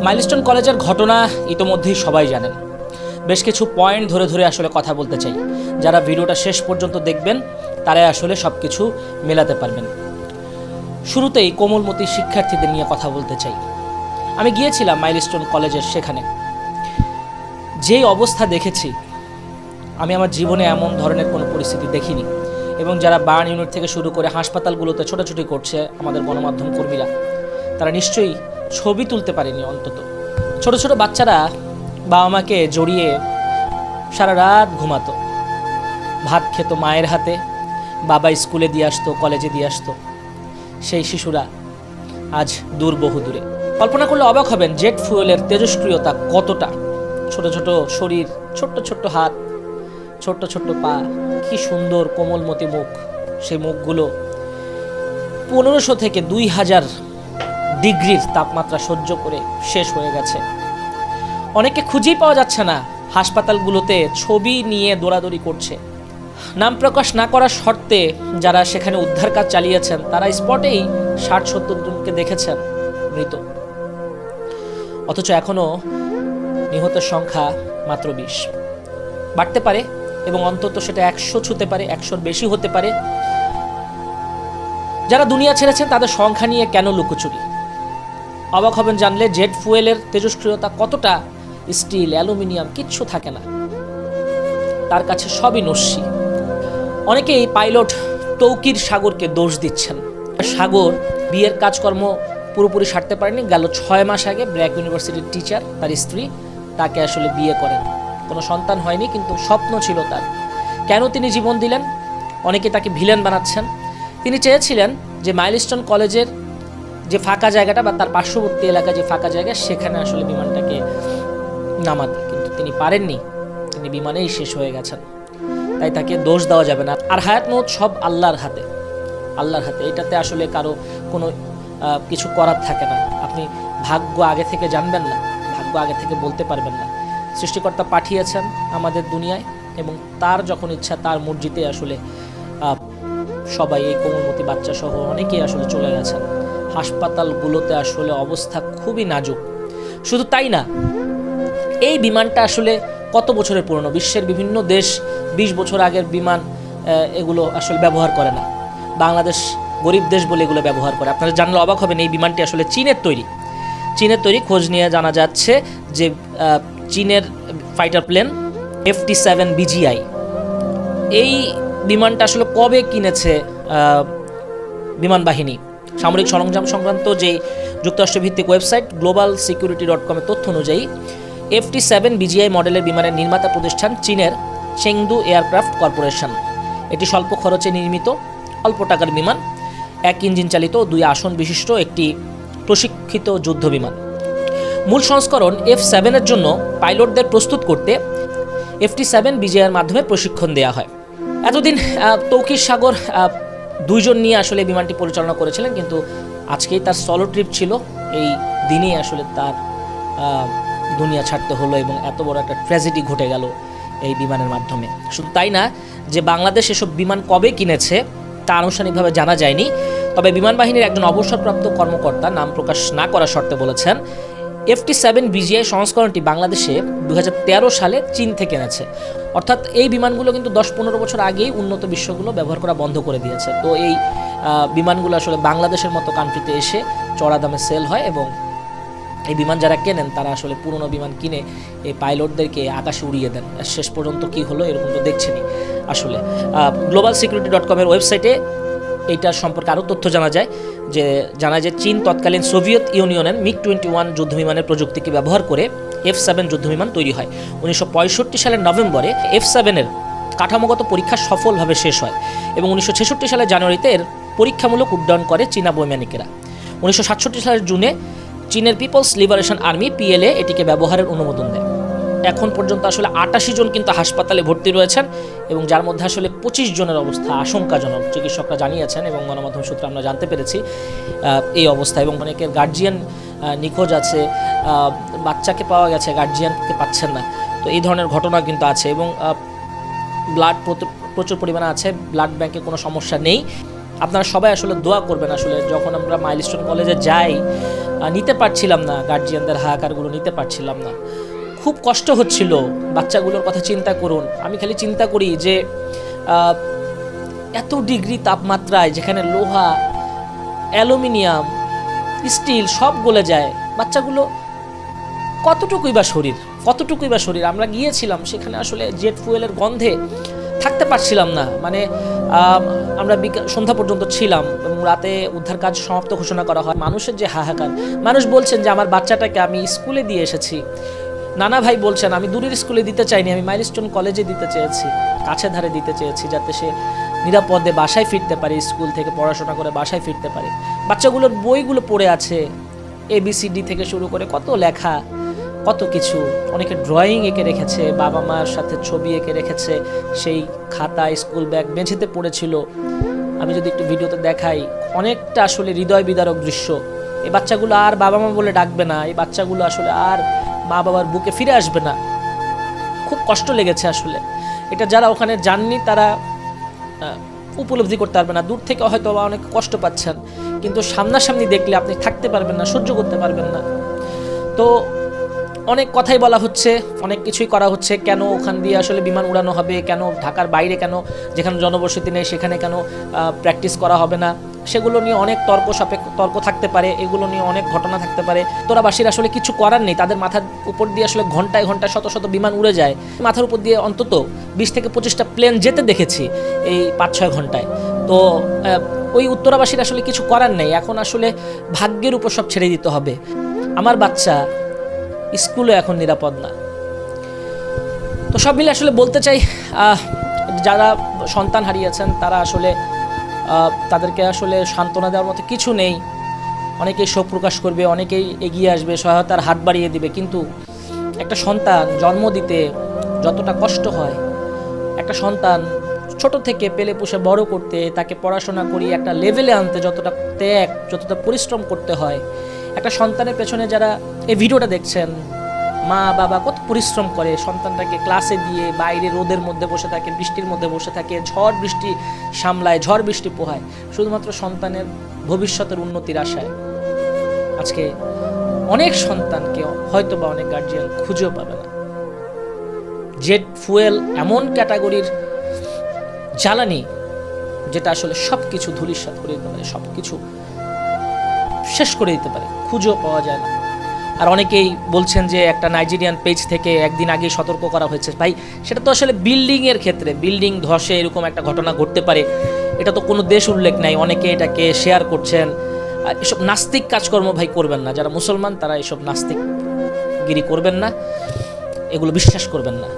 Milestone কলেজের ঘটনা ইতোমধ্যেই সবাই জানেন। বেশ কিছু পয়েন্ট ধরে ধরে আসলে কথা বলতে চাই। যারা ভিডিওটা শেষ পর্যন্ত দেখবেন তারাই আসলে সব কিছু মেলাতে পারবেন। শুরুতেই কোমলমতি শিক্ষার্থীদের নিয়ে কথা বলতে চাই। আমি গিয়েছিলাম মাইলস্টোন কলেজের, সেখানে যেই অবস্থা দেখেছি আমি আমার জীবনে এমন ধরনের কোনো পরিস্থিতি দেখিনি। এবং যারা বার্ন ইউনিট থেকে শুরু করে হাসপাতালগুলোতে ছোটাছুটি করছে আমাদের গণমাধ্যম কর্মীরা, তারা নিশ্চয়ই ছবি তুলতে পারেনি। অন্তত ছোট ছোট বাচ্চারা বাবা মাকে জড়িয়ে সারা রাত ঘুমাতো, ভাত খেত মায়ের হাতে, বাবা স্কুলে দিয়ে আসতো, কলেজে দিয়ে আসতো। সেই শিশুরা আজ দূর বহু দূরে। কল্পনা করলে অবাক হবেন জেট ফুয়েলের তেজস্ক্রিয়তা কতটা। ছোট ছোট শরীর, ছোট্ট ছোট্ট হাত, ছোট্ট ছোট্ট পা, কি সুন্দর কোমলমতি মুখ। সেই মুখগুলো 1500 থেকে 2000 ডিগ্রির তাপমাত্রা সহ্য করে শেষ হয়ে গেছে। অনেকে খুঁজেই পাওয়া যাচ্ছে না, হাসপাতালগুলোতে ছবি নিয়ে দৌড়াদৌড়ি করছে। নাম প্রকাশ না করার শর্তে যারা সেখানে উদ্ধার কাজ চালিয়েছেন তারা স্পটেই 60-70 জনকে দেখেছেন মৃত। অথচ এখনও নিহতের সংখ্যা মাত্র 20। বাড়তে পারে এবং অন্তত সেটা 100 ছুঁতে পারে, 100-র বেশি হতে পারে। যারা দুনিয়া ছেড়েছেন তাদের সংখ্যা নিয়ে কেন লুকোচুরি? অবাক হবেন জানলে জেট ফুয়েলের তেজস্ক্রিয়তা কতটা। স্টিল, অ্যালুমিনিয়াম কিচ্ছু থাকে না, তার কাছে সবই নস্যি। অনেকেই পাইলট তৌকির সাগরকে দোষ দিচ্ছেন। সাগর বিয়ের কাজকর্ম পুরোপুরি সারতে পারেনি। গেল 6 মাস আগে ব্র্যাক ইউনিভার্সিটির টিচার, তার স্ত্রী, তাকে আসলে বিয়ে করেন। কোনো সন্তান হয়নি, কিন্তু স্বপ্ন ছিল তার। কেন তিনি জীবন দিলেন? অনেকে তাকে ভিলেন বানাচ্ছেন। তিনি চেয়েছিলেন যে মাইলস্টোন কলেজের যে ফাঁকা জায়গাটা বা তার পার্শ্ববর্তী এলাকায় যে ফাঁকা জায়গা, সেখানে আসলে বিমানটাকে নামাতে, কিন্তু তিনি পারেননি। তিনি বিমানেই শেষ হয়ে গেছেন। তাই তাকে দোষ দেওয়া যাবে না। আর হায়াত মৌত সব আল্লাহর হাতে, আল্লাহর হাতে। এটাতে আসলে কারো কোনো কিছু করার থাকে না। আপনি ভাগ্য আগে থেকে জানবেন না, ভাগ্য আগে থেকে বলতে পারবেন না। সৃষ্টিকর্তা পাঠিয়েছেন আমাদের দুনিয়ায়, এবং তার যখন ইচ্ছা তার মর্জিতে আসলে সবাই, এই কোমলমতি বাচ্চা সহ অনেকেই আসলে চলে গেছেন। হাসপাতালগুলোতে আসলে অবস্থা খুবই নাজুক। শুধু তাই না, এই বিমানটা আসলে কত বছরের পুরনো। বিশ্বের বিভিন্ন দেশ 20 বছর আগের বিমান এগুলো আসলে ব্যবহার করে না। বাংলাদেশ গরিব দেশ বলে এগুলো ব্যবহার করে। আপনারা জানলে অবাক হবেন, এই বিমানটি আসলে চীনের তৈরি। খোঁজ নিয়ে জানা যাচ্ছে যে চীনের ফাইটার প্লেন FT-7 BGI, এই বিমানটা আসলে কবে কিনেছে বিমান বাহিনী? সামরিক সরঞ্জাম সংক্রান্ত যে যুক্তরাষ্ট্রভিত্তিক ওয়েবসাইট globalsecurity.com এর তথ্য অনুযায়ী FT-7 BGI মডেলের বিমানের নির্মাতা প্রতিষ্ঠান চীনের চেংদু এয়ারক্রাফট কর্পোরেশন। এটি স্বল্প খরচে নির্মিত, অল্প টাকার বিমান, 1 ইঞ্জিন চালিত, 2 আসন বিশিষ্ট একটি প্রশিক্ষিত যুদ্ধ বিমান। মূল সংস্করণ F-7 এর জন্য পাইলটদের প্রস্তুত করতে FT-7 BGI এর মাধ্যমে প্রশিক্ষণ দেওয়া হয়। এতদিন তৌকির সাগর 2 জন নিয়ে আসলে বিমানটি পরিচালনা করেছিলেন, কিন্তু আজকেই তার সলো ট্রিপ ছিল। এই দিনেই আসলে তার দুনিয়া ছাড়তে হলো এবং এত বড় একটা ট্র্যাজেডি ঘটে গেল এই বিমানের মাধ্যমে। শুধু তাই না, যে বাংলাদেশ এসব বিমান কবে কিনেছে তা আনুষ্ঠানিকভাবে জানা যায়নি। তবে বিমান বাহিনীর একজন অবসরপ্রাপ্ত কর্মকর্তা নাম প্রকাশ না করার শর্তে বলেছেন, FT-7 BGI সংস্করণটি বাংলাদেশে 2013 সালে চীন থেকে এনেছে। অর্থাৎ এই বিমানগুলো কিন্তু 10-15 বছর আগেই উন্নত বিশ্বগুলো ব্যবহার করা বন্ধ করে দিয়েছে। তো এই বিমানগুলো আসলে বাংলাদেশের মতো কান্ট্রিতে এসে চড়া দামে সেল হয়, এবং এই বিমান যারা কেনেন তারা আসলে পুরনো বিমান কিনে এই পাইলটদেরকে আকাশে উড়িয়ে দেন। শেষ পর্যন্ত কি হলো এরকম তো দেখছেনই। আসলে globalsecurity.com এর ওয়েবসাইটে এইটার সম্পর্কে আরও তথ্য জানা যায় যে চীন তৎকালীন সোভিয়েত ইউনিয়নের MiG-21 যুদ্ধবিমানের প্রযুক্তিকে ব্যবহার করে F-7 যুদ্ধবিমান তৈরি হয়। 1965 সালের নভেম্বরে F-7-এর কাঠামোগত পরীক্ষা সফলভাবে শেষ হয় এবং 1966 সালের জানুয়ারিতে এর পরীক্ষামূলক উড্ডয়ন করে চীনা বৈমানিকেরা। 1967 সালের জুনে চীনের পিপলস লিবারেশন আর্মি PLA এটিকে ব্যবহারের অনুমোদন দেয়। এখন পর্যন্ত আসলে 88 জন কিন্তু হাসপাতালে ভর্তি রয়েছেন, এবং যার মধ্যে আসলে 25 জনের অবস্থা আশঙ্কাজনক, চিকিৎসকরা জানিয়েছেন এবং গণমাধ্যম সূত্রে আমরা জানতে পেরেছি এই অবস্থা। এবং অনেকের গার্জিয়ান নিখোঁজ আছে, বাচ্চাকে পাওয়া গেছে, গার্জিয়ানকে পাচ্ছেন না। তো এই ধরনের ঘটনা কিন্তু আছে, এবং ব্লাড প্রচুর পরিমাণে আছে। ব্লাড ব্যাংকে কোনো সমস্যা নেই। আপনারা সবাই আসলে দোয়া করবেন। আসলে যখন আমরা মাইলস্টোন কলেজে যাই, নিতে পারছিলাম না, গার্জিয়ানদের হাহাকারগুলো নিতে পারছিলাম না, খুব কষ্ট হচ্ছিল। বাচ্চাগুলোর কথা চিন্তা করুন। আমি খালি চিন্তা করি যে এত ডিগ্রি তাপমাত্রায় যেখানে লোহা, অ্যালুমিনিয়াম, স্টিল সব গলে যায়, বাচ্চাগুলো কতটুকুই বা শরীর। আমরা গিয়েছিলাম সেখানে আসলে জেট ফুয়েলের গন্ধে থাকতে পারছিলাম না। মানে আমরা সন্ধ্যা পর্যন্ত ছিলাম এবং রাতে উদ্ধার কাজ সমাপ্ত ঘোষণা করা হয়। মানুষের যে হাহাকার, মানুষ বলছেন যে আমার বাচ্চাটাকে আমি স্কুলে দিয়ে এসেছি। নানা ভাই বলছেন আমি দূরের স্কুলে দিতে চাইনি, আমি মাইলস্টোন কলেজে দিতে চেয়েছি, কাছে ধারে দিতে চেয়েছি, যাতে সে নিরাপদে বাসায় ফিরতে পারে, স্কুল থেকে পড়াশোনা করে বাসায় ফিরতে পারে। বাচ্চাগুলোর বইগুলো পড়ে আছে, ABCD থেকে শুরু করে কত লেখা, কত কিছু। অনেকে ড্রয়িং এঁকে রেখেছে, বাবা মার সাথে ছবি এঁকে রেখেছে, সেই খাতা, স্কুল ব্যাগ মেঝেতে পড়েছিল। আমি যদি একটু ভিডিওতে দেখাই, অনেকটা আসলে হৃদয় বিদারক দৃশ্য। এই বাচ্চাগুলো আর বাবা মা বলে ডাকবে না, এই বাচ্চাগুলো আসলে আর মা বাবার বুকে ফিরে আসবে না। খুব কষ্ট লেগেছে আসলে। এটা যারা ওখানে যাননি তারা উপলব্ধি করতে পারবে না। দূর থেকে হয়তো অনেক কষ্ট পাচ্ছেন, কিন্তু সামনাসামনি দেখলে আপনি থাকতে পারবেন না, সহ্য করতে পারবেন না। তো অনেক কথাই বলা হচ্ছে, অনেক কিছুই করা হচ্ছে। কেন ওখান দিয়ে আসলে বিমান উড়ানো হবে, কেন ঢাকার বাইরে, কেন যেখানে জনবসতি নেই সেখানে কেন প্র্যাকটিস করা হবে না, সেগুলো নিয়ে অনেক তর্ক থাকতে পারে, এগুলো নিয়ে অনেক ঘটনা থাকতে পারে। তোরাবাসীর আসলে কিছু করার নেই, তাদের মাথার উপর দিয়ে আসলে ঘন্টায় ঘন্টায় শত শত বিমান উড়ে যায়। মাথার উপর দিয়ে অন্তত 20 থেকে 25টা প্লেন যেতে দেখেছি এই 5-6 ঘন্টায়। তো ওই উত্তরাবাসীর আসলে কিছু করার নেই, এখন আসলে ভাগ্যের উপর সব ছেড়ে দিতে হবে। আমার বাচ্চা স্কুলে এখন নিরাপদ না। তো সব মিলে আসলে বলতে চাই, যারা সন্তান হারিয়েছেন তারা আসলে তাদেরকে আসলে সান্ত্বনা দেওয়ার মতো কিছু নেই। অনেকেই শোক প্রকাশ করবে, অনেকেই এগিয়ে আসবে, সহায়তার হাত বাড়িয়ে দিবে, কিন্তু একটা সন্তান জন্ম দিতে যতটা কষ্ট হয়, একটা সন্তান ছোট থেকে পেলে পুষে বড় করতে, তাকে পড়াশোনা করিয়ে একটা লেভেলে আনতে যতটা ত্যাগ, যতটা পরিশ্রম করতে হয়, একটা সন্তানের পেছনে যারা এই ভিডিওটা দেখছেন, মা বাবা কত পরিশ্রম করে সন্তানটাকে ক্লাসে দিয়ে, বাইরে রোদের মধ্যে বসে থাকে, বৃষ্টির মধ্যে বসে থাকে, ঝড় বৃষ্টি সামলায়, ঝড় বৃষ্টি পোহায়, শুধুমাত্র সন্তানের ভবিষ্যতের উন্নতির আশায়। আজকে অনেক সন্তানকে হয়তো বা অনেক গার্জিয়ান খুঁজেও পাবে না। জেট ফুয়েল এমন ক্যাটাগরির জ্বালানি যেটা আসলে সব কিছু ধূলিসাৎ করে দিতে পারে, সব কিছু শেষ করে দিতে পারে, খুঁজেও পাওয়া যায় না। আর অনেকেই বলছেন যে একটা নাইজেরিয়ান পেজ থেকে একদিন আগে সতর্ক করা হয়েছে। ভাই, সেটা তো আসলে বিল্ডিংয়ের ক্ষেত্রে, বিল্ডিং ধসে এরকম একটা ঘটনা ঘটতে পারে, এটা তো কোনো দেশ উল্লেখ নাই। অনেকে এটাকে শেয়ার করছেন। এসব নাস্তিক কাজকর্ম ভাই করবেন না। যারা মুসলমান তারা এসব নাস্তিকগিরি করবেন না, এগুলো বিশ্বাস করবেন না।